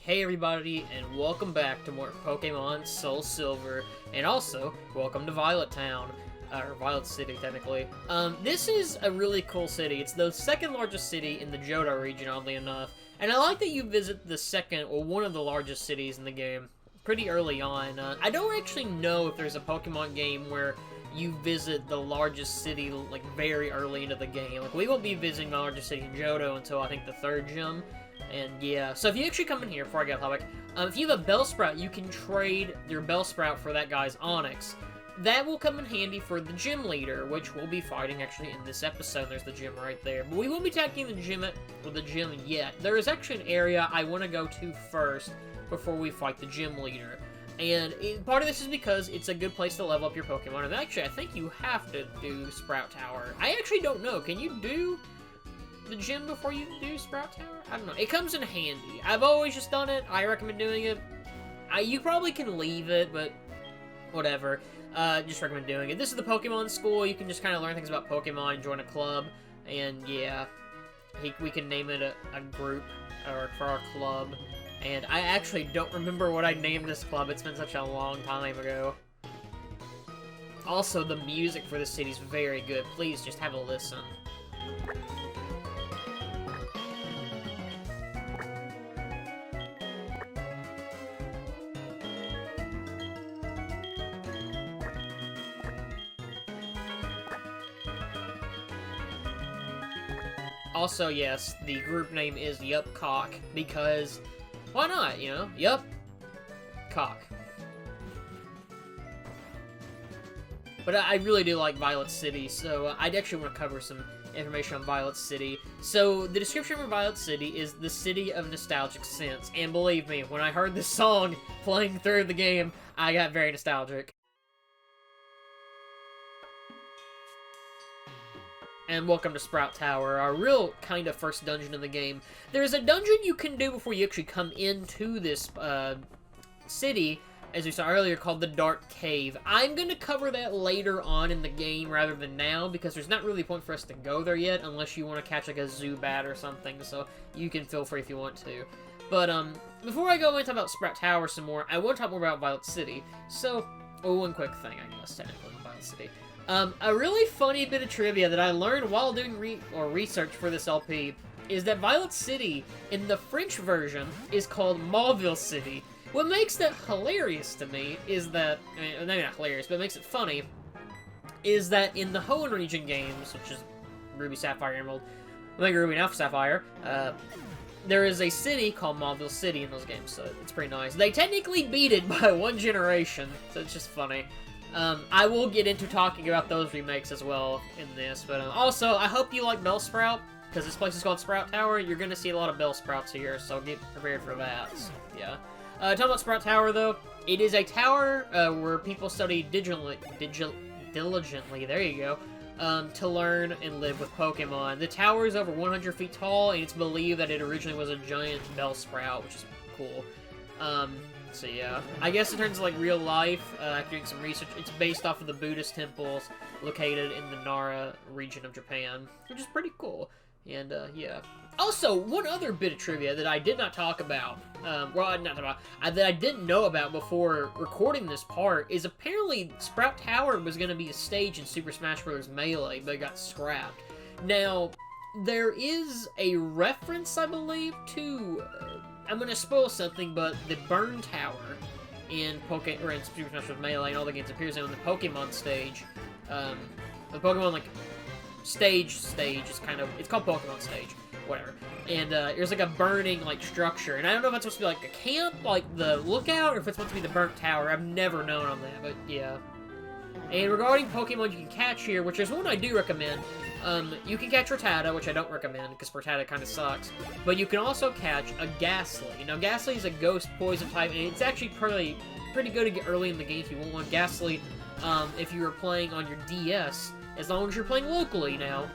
Hey everybody, and welcome back to more Pokemon SoulSilver, and also, welcome to Violet Town, or Violet City, technically. This is a really cool city. It's the second largest city in the Johto region, oddly enough, and I like that you visit the second, or one of the largest cities in the game, pretty early on. I don't actually know if there's a Pokemon game where you visit the largest city, like, very early into the game. Like, we won't be visiting the largest city in Johto until, I think, the third gym. And yeah, so if you actually come in here, before I get off topic, if you have a Bellsprout, you can trade your Bellsprout for that guy's Onix. That will come in handy for the gym leader, which we'll be fighting actually in this episode. There's the gym right there. But we won't be attacking the gym yet. There is actually an area I want to go to first before we fight the gym leader. And part of this is because it's a good place to level up your Pokemon. And actually, I think you have to do Sprout Tower. I actually don't know. Can you do the gym before you do Sprout Tower? I don't know. It comes in handy. I've always just done it. I recommend doing it. You probably can leave it, but whatever. Just recommend doing it. This is the Pokemon school. You can just kind of learn things about Pokemon, join a club, and yeah, we can name it a group or for our club. And I actually don't remember what I named this club. It's been such a long time ago. Also, the music for this city is very good. Please just have a listen. Also, yes, the group name is Yup Cock, because why not, you know? Yup Cock. But I really do like Violet City, so I'd actually want to cover some information on Violet City. So, the description for Violet City is the city of nostalgic scents, and believe me, when I heard this song playing through the game, I got very nostalgic. And welcome to Sprout Tower, our real kind of first dungeon in the game. There's a dungeon you can do before you actually come into this city, as we saw earlier, called the Dark Cave. I'm going to cover that later on in the game rather than now, because there's not really a point for us to go there yet, unless you want to catch like a Zubat or something, so you can feel free if you want to. But before I go into talk about Sprout Tower some more, I want to talk more about Violet City. So, one quick thing, I guess, technically, on Violet City. A really funny bit of trivia that I learned while doing research for this LP is that Violet City, in the French version, is called Mauville City. What makes that hilarious to me is that, I mean, maybe not hilarious, but makes it funny, is that in the Hoenn region games, which is Ruby, Sapphire, Emerald, Omega Ruby, and Alpha Sapphire, there is a city called Mauville City in those games, so it's pretty nice. They technically beat it by one generation, so it's just funny. I will get into talking about those remakes as well in this, but also, I hope you like Bellsprout, because this place is called Sprout Tower. You're going to see a lot of Bellsprouts here, so get prepared for that, so, yeah. Talking about Sprout Tower, though, it is a tower where people study diligently, there you go, to learn and live with Pokemon. The tower is over 100 feet tall, and it's believed that it originally was a giant Bellsprout, which is cool. So yeah, I guess in terms of like real life, after doing some research, it's based off of the Buddhist temples located in the Nara region of Japan, which is pretty cool. And yeah. Also, one other bit of trivia that I did not talk about, that I didn't know about before recording this part, is apparently Sprout Tower was going to be a stage in Super Smash Bros. Melee, but it got scrapped. Now, there is a reference, I believe, to I'm gonna spoil something, but the Burn Tower in Super Smash Bros. Melee and all the games appears on the Pokemon stage. The Pokemon like stage is kind of, it's called Pokemon stage, whatever. And there's like a burning like structure, and I don't know if it's supposed to be like a camp, like the lookout, or if it's supposed to be the Burnt Tower. I've never known on that, but yeah. And regarding Pokemon you can catch here, which is one I do recommend. You can catch Rattata, which I don't recommend, because Rattata kind of sucks. But you can also catch a Ghastly. Now, Ghastly is a ghost poison type, and it's actually pretty good to get early in the game if you want one. Ghastly, if you were playing on your DS, as long as you're playing locally now.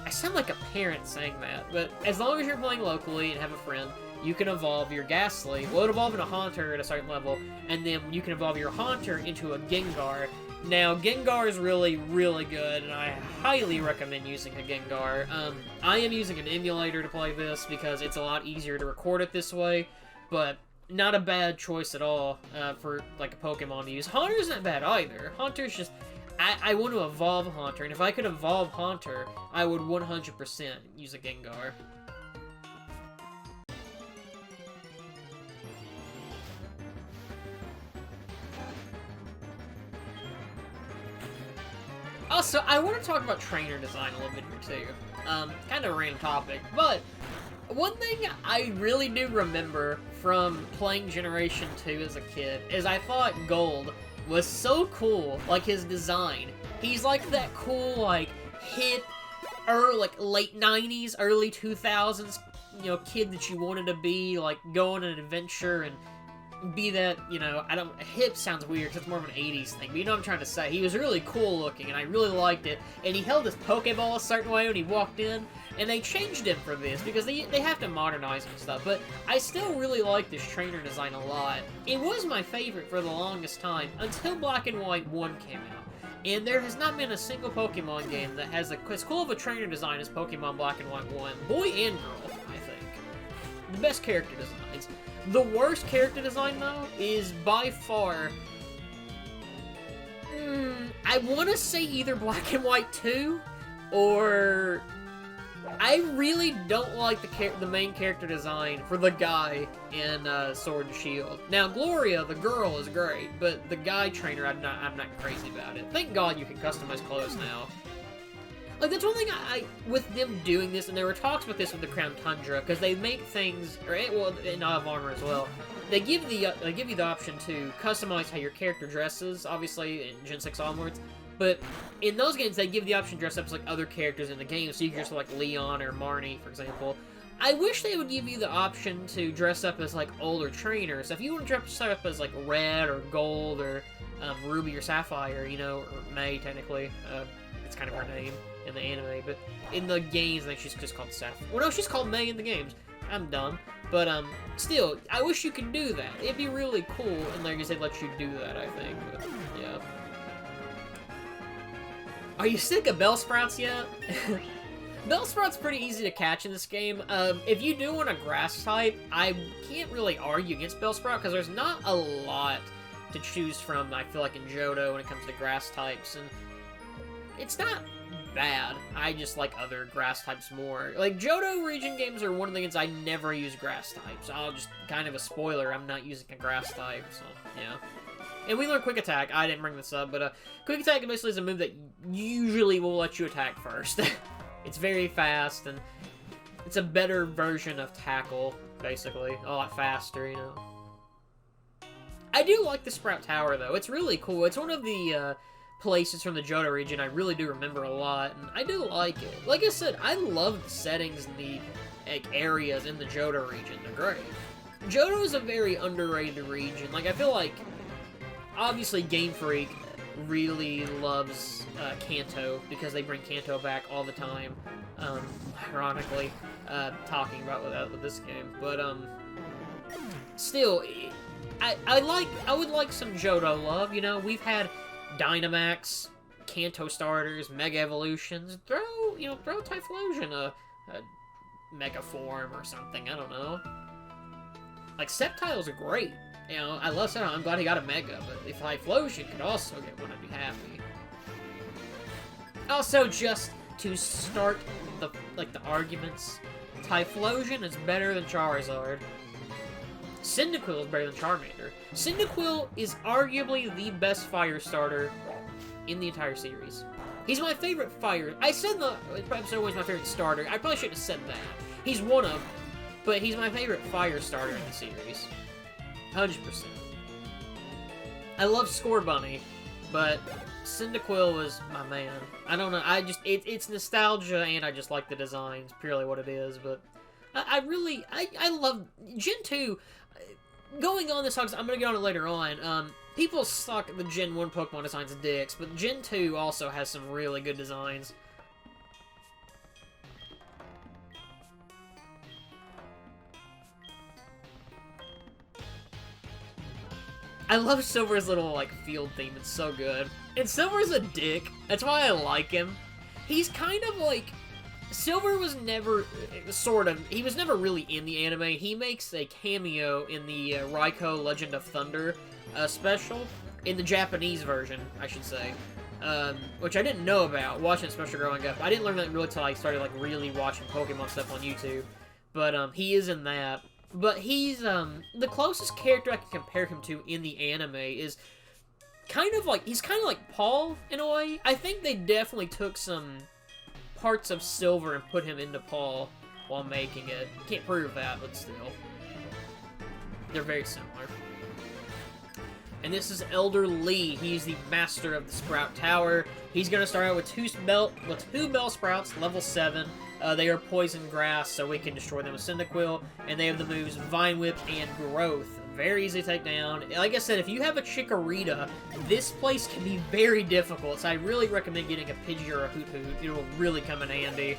I sound like a parent saying that, but as long as you're playing locally and have a friend, you can evolve your Ghastly. Well, it'll evolve into a Haunter at a certain level, and then you can evolve your Haunter into a Gengar. Now, Gengar is really, really good, and I highly recommend using a Gengar. I am using an emulator to play this because it's a lot easier to record it this way. but not a bad choice at all for like a Pokemon to use. Haunter's not bad either. Haunter's just, I want to evolve Haunter, and if I could evolve Haunter, I would 100% use a Gengar. Also, I want to talk about trainer design a little bit here too. Kind of a random topic, but one thing I really do remember from playing Generation 2 as a kid is I thought Gold was so cool, like his design. He's like that cool, like, hip, like late 90s, early 2000s, you know, kid that you wanted to be, like, go on an adventure and be that, you know, hip sounds weird because it's more of an 80s thing, but you know what I'm trying to say. He was really cool looking, and I really liked it, and he held his Pokeball a certain way when he walked in, and they changed him for this, because they have to modernize him and stuff, but I still really like this trainer design a lot. It was my favorite for the longest time, until Black and White 1 came out, and there has not been a single Pokemon game that has as cool of a trainer design as Pokemon Black and White 1, boy and girl, I think. The best character designs. The worst character design, though, is by far... I want to say either Black and White 2, or... I really don't like the main character design for the guy in Sword and Shield. Now, Gloria, the girl, is great, but the guy trainer, I'm not crazy about it. Thank God you can customize clothes now. Like, that's one thing with them doing this, and there were talks about this with the Crown Tundra, because they make things, well, in Eye of Armor as well, they give you the option to customize how your character dresses, obviously, in Gen 6 onwards, but in those games, they give the option to dress up as, like, other characters in the game, so you can dress up like Leon or Marnie, for example. I wish they would give you the option to dress up as, like, older trainers. If you want to dress up as, like, Red or Gold or Ruby or Sapphire, you know, or May, technically, it's kind of her name in the anime, but in the games, I think she's just called Sapphire. Well, no, she's called May in the games. I'm dumb. But, still, I wish you could do that. It'd be really cool, and I guess they'd let you do that, I think, but, yeah. Are you sick of Bellsprouts yet? Bellsprout's pretty easy to catch in this game. If you do want a grass type, I can't really argue against Bellsprout, because there's not a lot to choose from, I feel like, in Johto when it comes to grass types, and it's not bad. I just like other grass types more. Like, Johto region games are one of the games I never use grass types. I'll just, kind of a spoiler, I'm not using a grass type, so, yeah. And we learned Quick Attack. I didn't bring this up, but Quick Attack basically is a move that usually will let you attack first. It's very fast, and it's a better version of Tackle, basically. A lot faster, you know. I do like the Sprout Tower, though. It's really cool. It's one of the places from the Johto region I really do remember a lot, and I do like it. Like I said, I love the settings and the areas in the Johto region. They're great. Johto is a very underrated region. Like, I feel like, obviously, Game Freak really loves Kanto, because they bring Kanto back all the time, ironically, talking about with this game. But, still, I would like some Johto love, you know? We've had Dynamax, Kanto starters, Mega Evolutions. Throw Typhlosion a Mega Form or something, I don't know. Like, Sceptile's great. You know, I love Sceptile. I'm glad he got a Mega, but if Typhlosion could also get one, I'd be happy. Also, just to start the arguments, Typhlosion is better than Charizard. Cyndaquil is better than Charmander. Cyndaquil is arguably the best fire starter in the entire series. He's my favorite fire... I said the episode was my favorite starter. I probably shouldn't have said that. He's one of, but he's my favorite fire starter in the series. 100%. I love Scorbunny, but Cyndaquil was my man. I don't know, it's nostalgia, and I just like the designs, purely what it is, but I love Gen 2. Going on this, I'm gonna get on it later on, people suck the Gen 1 Pokemon designs dicks, but Gen 2 also has some really good designs. I love Silver's little, like, field theme. It's so good. And Silver's a dick. That's why I like him. He's kind of like... Silver was never, sort of, he was never really in the anime. He makes a cameo in the Raikou Legend of Thunder special, in the Japanese version, I should say, which I didn't know about, watching special growing up. I didn't learn that really until I started, like, really watching Pokemon stuff on YouTube, but he is in that. But he's, the closest character I can compare him to in the anime is he's kind of like Paul, in a way. I think they definitely took some parts of Silver and put him into Paul while making it. Can't prove that, but still. They're very similar. And this is Elder Lee. He's the master of the Sprout Tower. He's going to start out with two Bell Sprouts, level 7. They are Poison Grass, so we can destroy them with Cyndaquil. And they have the moves Vine Whip and Growth. Very easy to take down. Like I said, if you have a Chikorita, this place can be very difficult, so I really recommend getting a Pidgey or a Hoot Hoot. It'll really come in handy.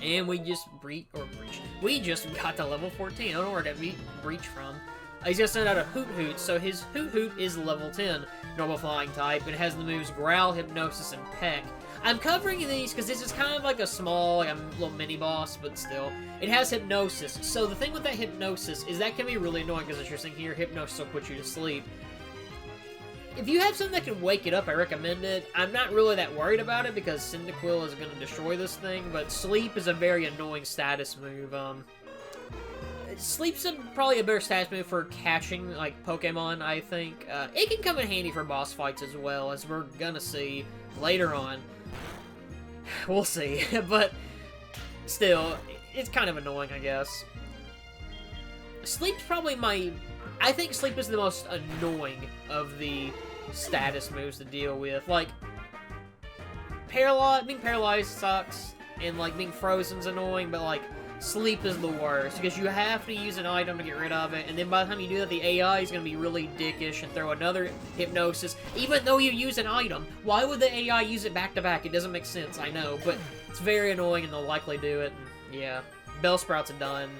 And we just We just got to level 14. I don't know where that breach from. He's gonna send out a Hoot Hoot, so his Hoot Hoot is level 10, normal flying type. It has the moves Growl, Hypnosis, and Peck. I'm covering these because this is kind of like a small, like a little mini-boss, but still. It has Hypnosis, so the thing with that Hypnosis is that can be really annoying because as you're saying here, Hypnosis will put you to sleep. If you have something that can wake it up, I recommend it. I'm not really that worried about it because Cyndaquil is going to destroy this thing, but Sleep is a very annoying status move. Sleep's probably a better status move for catching, like, Pokemon, I think. It can come in handy for boss fights as well, as we're gonna see later on. We'll see, but still, it's kind of annoying, I guess. Sleep's probably I think Sleep is the most annoying of the status moves to deal with. Like, being paralyzed sucks, and, like, being frozen's annoying, but, like, Sleep is the worst, because you have to use an item to get rid of it, and then by the time you do that, the AI is going to be really dickish and throw another Hypnosis, even though you use an item. Why would the AI use it back-to-back? It doesn't make sense, I know, but it's very annoying, and they'll likely do it, and yeah. Bellsprout's done.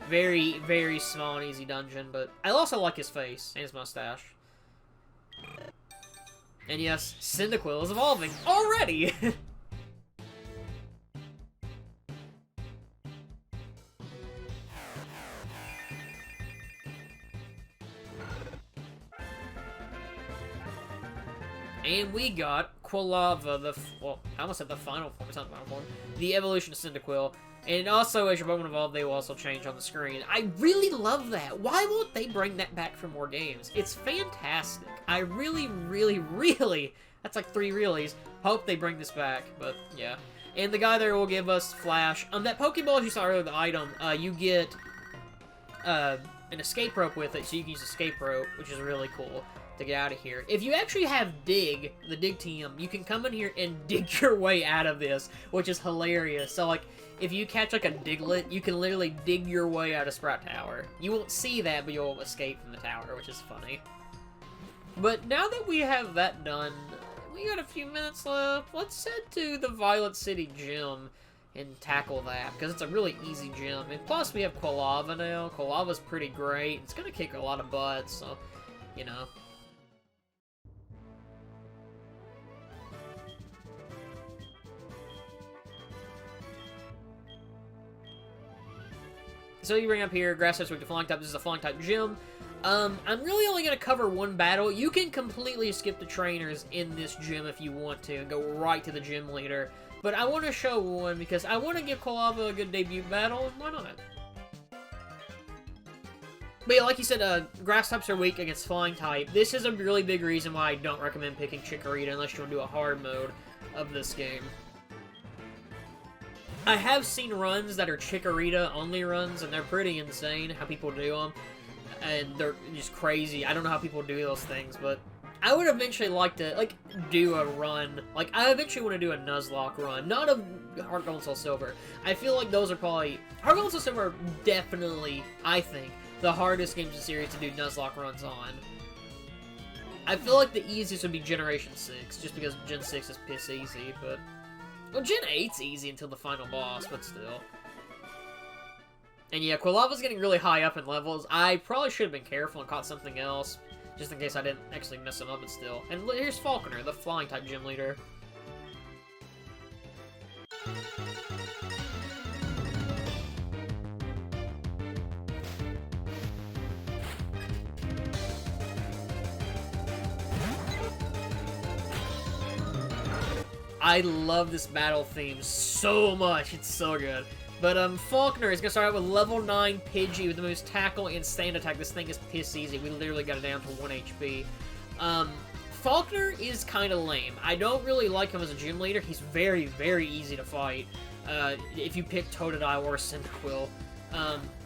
Very, very small and easy dungeon, but I also like his face and his mustache. And yes, Cyndaquil is evolving already! And we got Quilava, well, I almost said the final form, it's not the final form, the evolution of Cyndaquil. And also, as your Pokemon evolve, they will also change on the screen. I really love that. Why won't they bring that back for more games? It's fantastic. I really, really, really, that's like 3 reallys, hope they bring this back, but yeah. And the guy there will give us Flash. That Pokeball you saw earlier, the item, you get an escape rope with it, so you can use escape rope, which is really cool to get out of here. If you actually have Dig, the Dig team, you can come in here and dig your way out of this, which is hilarious. So, like, if you catch, like, a Diglett, you can literally dig your way out of Sprout Tower. You won't see that, but you'll escape from the tower, which is funny. But now that we have that done, we got a few minutes left. Let's head to the Violet City Gym and tackle that, because it's a really easy gym. And plus, we have Quilava now. Quilava's pretty great. It's gonna kick a lot of butts, so, you know. So you bring up here, Grass type, switch to Flying type. This is a Flying type gym. I'm really only going to cover one battle. You can completely skip the trainers in this gym if you want to, and go right to the gym leader. But I want to show one, because I want to give Quilava a good debut battle, and why not? But yeah, like you said, Grass types are weak against Flying type. This is a really big reason why I don't recommend picking Chikorita unless you want to do a hard mode of this game. I have seen runs that are Chikorita-only runs, and they're pretty insane how people do them. And they're just crazy. I don't know how people do those things, but I would eventually like to, like, do a run. Like, I eventually want to do a Nuzlocke run. Not a Heart Gold and SoulSilver. I feel like those are probably... Heart Gold and SoulSilver are definitely, I think, the hardest games in the series to do Nuzlocke runs on. I feel like the easiest would be Generation 6, just because Gen 6 is piss easy, but... Well, Gen 8's easy until the final boss, but still. And yeah, Quilava's getting really high up in levels. I probably should have been careful and caught something else, just in case I didn't actually mess him up, but still. And here's Falkner, the Flying-type gym leader. I love this battle theme so much. It's so good. But Falkner is going to start out with level 9 Pidgey with the most tackle and stand attack. This thing is piss easy. We literally got it down to 1 HP. Falkner is kind of lame. I don't really like him as a gym leader. He's very, very easy to fight. If you pick Totodile or Cyndaquil.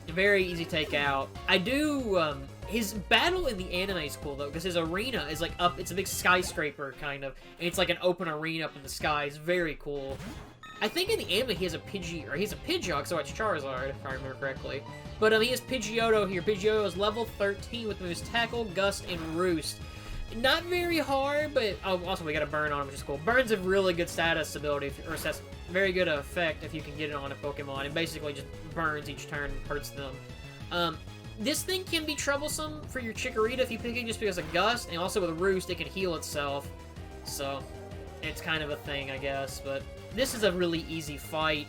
Very easy take out. I do, his battle in the anime is cool, though, because his arena is, like, up, it's a big skyscraper, kind of, and it's like an open arena up in the sky. It's very cool. I think in the anime he has a Pidgeot, so it's Charizard, if I remember correctly. But, he has Pidgeotto here. Pidgeotto is level 13 with moves Tackle, Gust, and Roost. Not very hard, but, oh, also we got a Burn on him, which is cool. Burn's a really good status ability, or status, very good effect if you can get it on a Pokemon. It basically just burns each turn, hurts them. This thing can be troublesome for your Chikorita if you pick it just because of Gust, and also with Roost, it can heal itself. So, it's kind of a thing, I guess, but this is a really easy fight.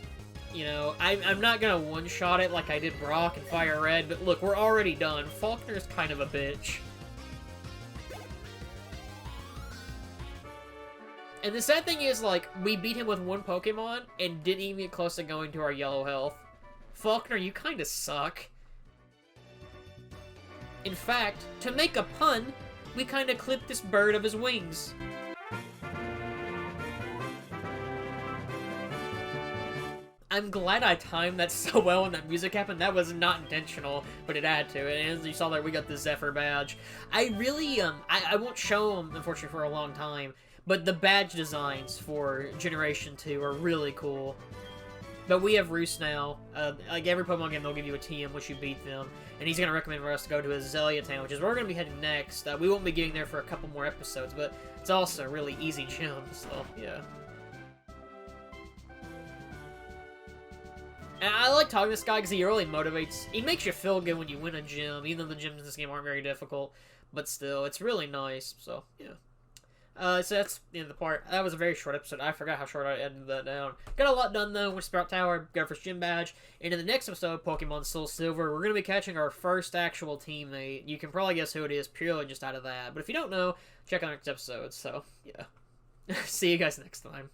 You know, I'm not gonna one-shot it like I did Brock and Fire Red, but look, we're already done. Falkner's kind of a bitch. And the sad thing is, like, we beat him with one Pokemon and didn't even get close to going to our yellow health. Falkner, you kinda suck. In fact, to make a pun, we kinda clipped this bird of his wings. I'm glad I timed that so well when that music happened. That was not intentional, but it had to. And as you saw there, we got the Zephyr badge. I really, I won't show them, unfortunately, for a long time. But the badge designs for Generation 2 are really cool. But we have Roost now. Like every Pokemon game, they'll give you a TM once you beat them. And he's going to recommend for us to go to Azalea Town, which is where we're going to be heading next. We won't be getting there for a couple more episodes, but it's also a really easy gym, so yeah. And I like talking to this guy because he really motivates. He makes you feel good when you win a gym, even though the gyms in this game aren't very difficult. But still, it's really nice, so yeah. So that's the end of the part. That was a very short episode. I forgot how short I edited that down. Got a lot done, though, with Sprout Tower, got our first gym badge. And in the next episode, Pokemon SoulSilver, we're going to be catching our first actual teammate. You can probably guess who it is purely just out of that. But if you don't know, check out our next episode. So, yeah. See you guys next time.